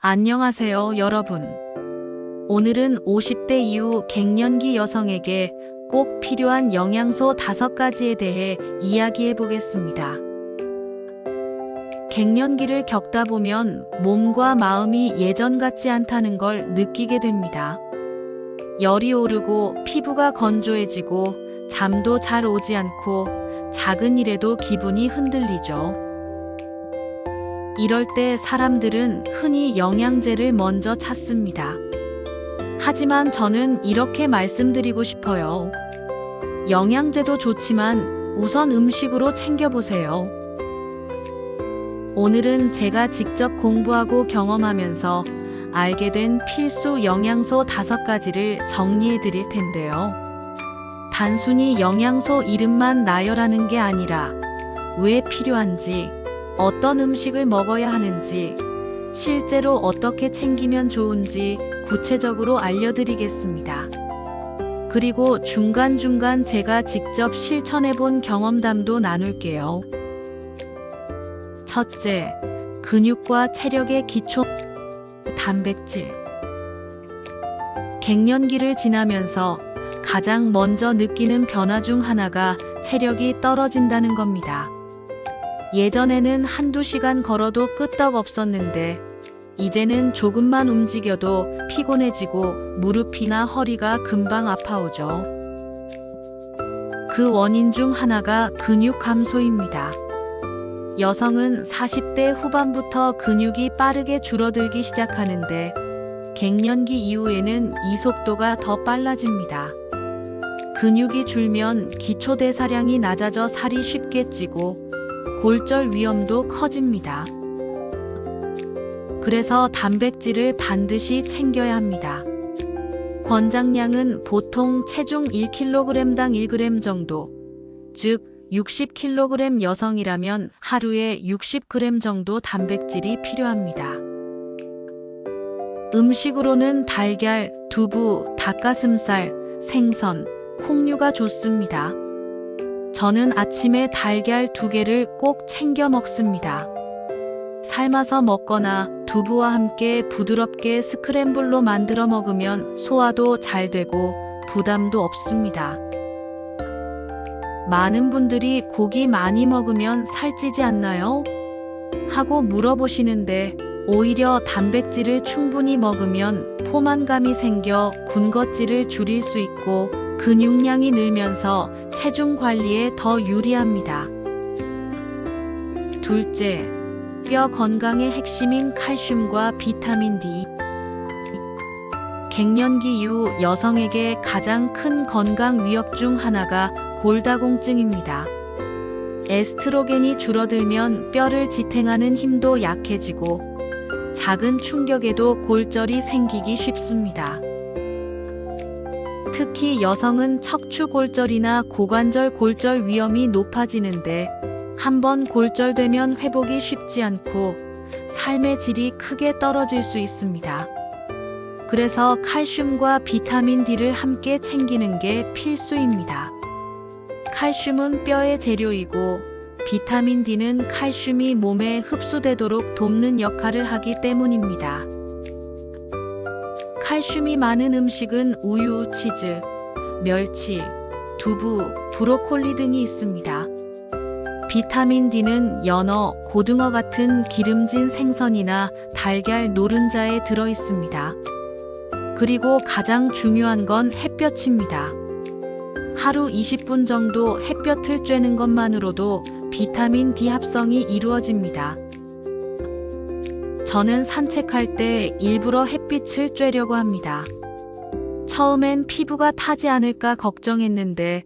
안녕하세요, 여러분. 오늘은 50대 이후 갱년기 여성에게 꼭 필요한 영양소 5가지에 대해 이야기해 보겠습니다. 갱년기를 겪다 보면 몸과 마음이 예전 같지 않다는 걸 느끼게 됩니다. 열이 오르고 피부가 건조해지고 잠도 잘 오지 않고 작은 일에도 기분이 흔들리죠. 이럴 때 사람들은 흔히 영양제를 먼저 찾습니다. 하지만 저는 이렇게 말씀드리고 싶어요. 영양제도 좋지만 우선 음식으로 챙겨보세요. 오늘은 제가 직접 공부하고 경험하면서 알게 된 필수 영양소 5가지를 정리해 드릴 텐데요. 단순히 영양소 이름만 나열하는 게 아니라 왜 필요한지, 어떤 음식을 먹어야 하는지, 실제로 어떻게 챙기면 좋은지 구체적으로 알려드리겠습니다. 그리고 중간중간 제가 직접 실천해본 경험담도 나눌게요. 첫째, 근육과 체력의 기초, 단백질. 갱년기를 지나면서 가장 먼저 느끼는 변화 중 하나가 체력이 떨어진다는 겁니다. 예전에는 한두 시간 걸어도 끄떡 없었는데 이제는 조금만 움직여도 피곤해지고 무릎이나 허리가 금방 아파오죠. 그 원인 중 하나가 근육 감소입니다. 여성은 40대 후반부터 근육이 빠르게 줄어들기 시작하는데 갱년기 이후에는 이 속도가 더 빨라집니다. 근육이 줄면 기초대사량이 낮아져 살이 쉽게 찌고 골절 위험도 커집니다. 그래서 단백질을 반드시 챙겨야 합니다. 권장량은 보통 체중 1kg당 1g 정도, 즉 60kg 여성이라면 하루에 60g 정도 단백질이 필요합니다. 음식으로는 달걀, 두부, 닭가슴살, 생선, 콩류가 좋습니다. 저는 아침에 달걀 2개를 꼭 챙겨 먹습니다. 삶아서 먹거나 두부와 함께 부드럽게 스크램블로 만들어 먹으면 소화도 잘 되고 부담도 없습니다. 많은 분들이 고기 많이 먹으면 살찌지 않나요? 하고 물어보시는데 오히려 단백질을 충분히 먹으면 포만감이 생겨 군것질을 줄일 수 있고 근육량이 늘면서 체중 관리에 더 유리합니다. 둘째, 뼈 건강의 핵심인 칼슘과 비타민 D. 갱년기 이후 여성에게 가장 큰 건강 위협 중 하나가 골다공증입니다. 에스트로겐이 줄어들면 뼈를 지탱하는 힘도 약해지고 작은 충격에도 골절이 생기기 쉽습니다. 특히 여성은 척추골절이나 고관절 골절 위험이 높아지는데 한번 골절되면 회복이 쉽지 않고 삶의 질이 크게 떨어질 수 있습니다. 그래서 칼슘과 비타민 D를 함께 챙기는 게 필수입니다. 칼슘은 뼈의 재료이고 비타민 D는 칼슘이 몸에 흡수되도록 돕는 역할을 하기 때문입니다. 칼슘이 많은 음식은 우유, 치즈, 멸치, 두부, 브로콜리 등이 있습니다. 비타민 D는 연어, 고등어 같은 기름진 생선이나 달걀 노른자에 들어 있습니다. 그리고 가장 중요한 건 햇볕입니다. 하루 20분 정도 햇볕을 쬐는 것만으로도 비타민 D 합성이 이루어집니다. 저는 산책할 때 일부러 햇빛을 쬐려고 합니다. 처음엔 피부가 타지 않을까 걱정했는데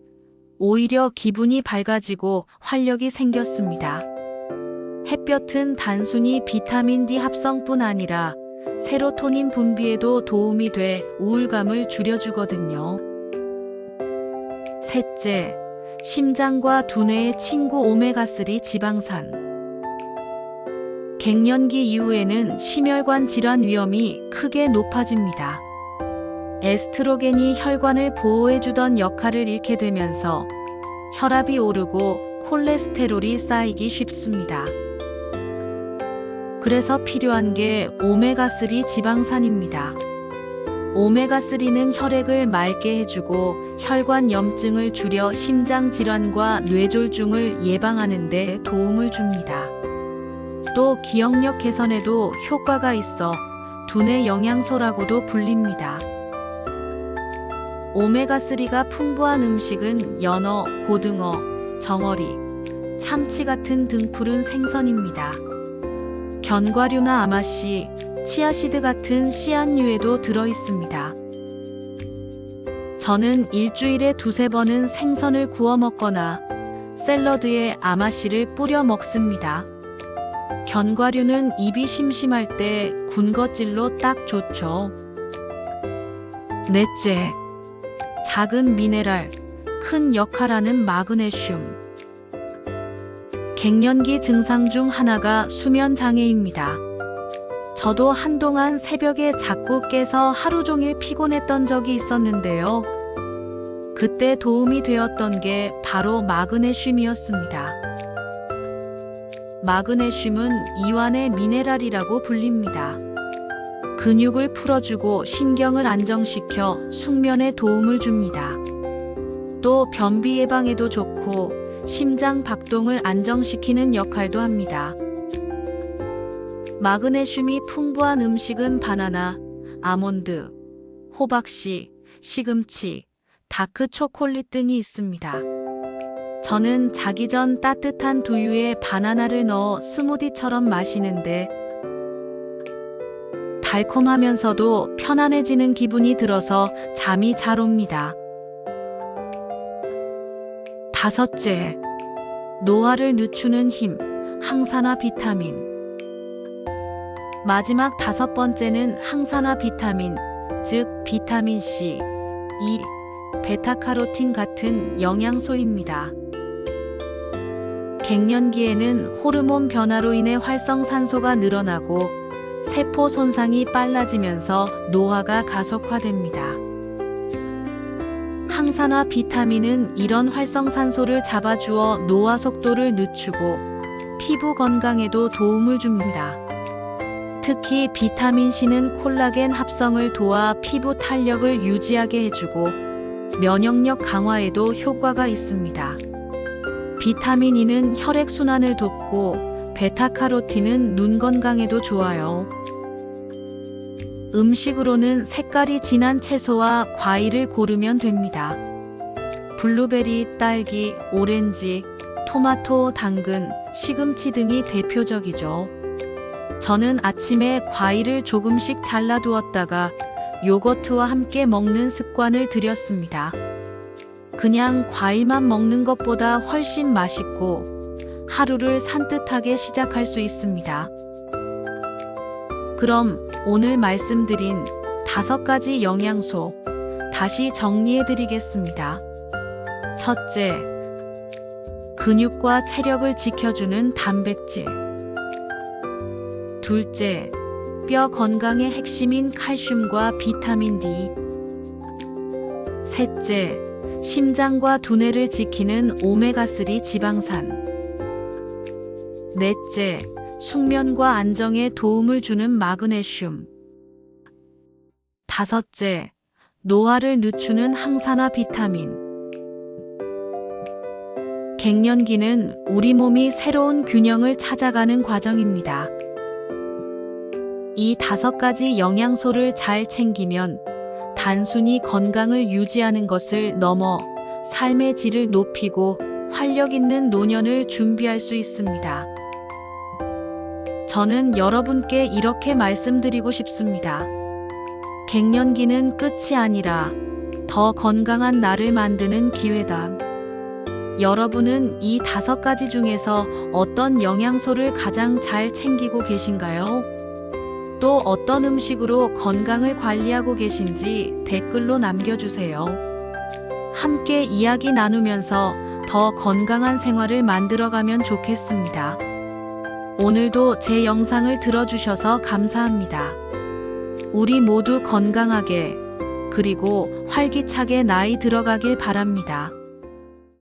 오히려 기분이 밝아지고 활력이 생겼습니다. 햇볕은 단순히 비타민 D 합성뿐 아니라 세로토닌 분비에도 도움이 돼 우울감을 줄여주거든요. 셋째, 심장과 두뇌의 친구 오메가3 지방산. 갱년기 이후에는 심혈관 질환 위험이 크게 높아집니다. 에스트로겐이 혈관을 보호해주던 역할을 잃게 되면서 혈압이 오르고 콜레스테롤이 쌓이기 쉽습니다. 그래서 필요한 게 오메가3 지방산입니다. 오메가3는 혈액을 맑게 해주고 혈관 염증을 줄여 심장 질환과 뇌졸중을 예방하는 데 도움을 줍니다. 또 기억력 개선에도 효과가 있어 두뇌 영양소라고도 불립니다. 오메가3가 풍부한 음식은 연어, 고등어, 정어리, 참치 같은 등푸른 생선입니다. 견과류나 아마씨, 치아씨드 같은 씨앗류에도 들어 있습니다. 저는 일주일에 2~3번은 생선을 구워 먹거나 샐러드에 아마씨를 뿌려 먹습니다. 견과류는 입이 심심할 때 군것질로 딱 좋죠. 넷째, 작은 미네랄, 큰 역할하는 마그네슘. 갱년기 증상 중 하나가 수면 장애입니다. 저도 한동안 새벽에 자꾸 깨서 하루 종일 피곤했던 적이 있었는데요. 그때 도움이 되었던 게 바로 마그네슘이었습니다. 마그네슘은 이완의 미네랄이라고 불립니다. 근육을 풀어주고 신경을 안정시켜 숙면에 도움을 줍니다. 또 변비 예방에도 좋고 심장 박동을 안정시키는 역할도 합니다. 마그네슘이 풍부한 음식은 바나나, 아몬드, 호박씨, 시금치, 다크 초콜릿 등이 있습니다. 저는 자기 전 따뜻한 두유에 바나나를 넣어 스무디처럼 마시는데 달콤하면서도 편안해지는 기분이 들어서 잠이 잘 옵니다. 다섯째, 노화를 늦추는 힘, 항산화 비타민. 마지막 5번째는 항산화 비타민, 즉 비타민 C, E, 베타카로틴 같은 영양소입니다. 갱년기에는 호르몬 변화로 인해 활성산소가 늘어나고 세포 손상이 빨라지면서 노화가 가속화됩니다. 항산화 비타민은 이런 활성산소를 잡아주어 노화 속도를 늦추고 피부 건강에도 도움을 줍니다. 특히 비타민C는 콜라겐 합성을 도와 피부 탄력을 유지하게 해주고 면역력 강화에도 효과가 있습니다. 비타민 E는 혈액순환을 돕고 베타카로틴은 눈 건강에도 좋아요. 음식으로는 색깔이 진한 채소와 과일을 고르면 됩니다. 블루베리, 딸기, 오렌지, 토마토, 당근, 시금치 등이 대표적이죠. 저는 아침에 과일을 조금씩 잘라두었다가 요거트와 함께 먹는 습관을 들였습니다. 그냥 과일만 먹는 것보다 훨씬 맛있고 하루를 산뜻하게 시작할 수 있습니다. 그럼 오늘 말씀드린 5가지 영양소 다시 정리해드리겠습니다. 첫째, 근육과 체력을 지켜주는 단백질. 둘째, 뼈 건강의 핵심인 칼슘과 비타민 D. 셋째, 심장과 두뇌를 지키는 오메가3 지방산. 넷째, 숙면과 안정에 도움을 주는 마그네슘. 다섯째, 노화를 늦추는 항산화 비타민. 갱년기는 우리 몸이 새로운 균형을 찾아가는 과정입니다. 이 5가지 영양소를 잘 챙기면 단순히 건강을 유지하는 것을 넘어 삶의 질을 높이고 활력 있는 노년을 준비할 수 있습니다. 저는 여러분께 이렇게 말씀드리고 싶습니다. 갱년기는 끝이 아니라 더 건강한 나를 만드는 기회다. 여러분은 이 5가지 중에서 어떤 영양소를 가장 잘 챙기고 계신가요? 또 어떤 음식으로 건강을 관리하고 계신지 댓글로 남겨주세요. 함께 이야기 나누면서 더 건강한 생활을 만들어가면 좋겠습니다. 오늘도 제 영상을 들어주셔서 감사합니다. 우리 모두 건강하게 그리고 활기차게 나이 들어가길 바랍니다.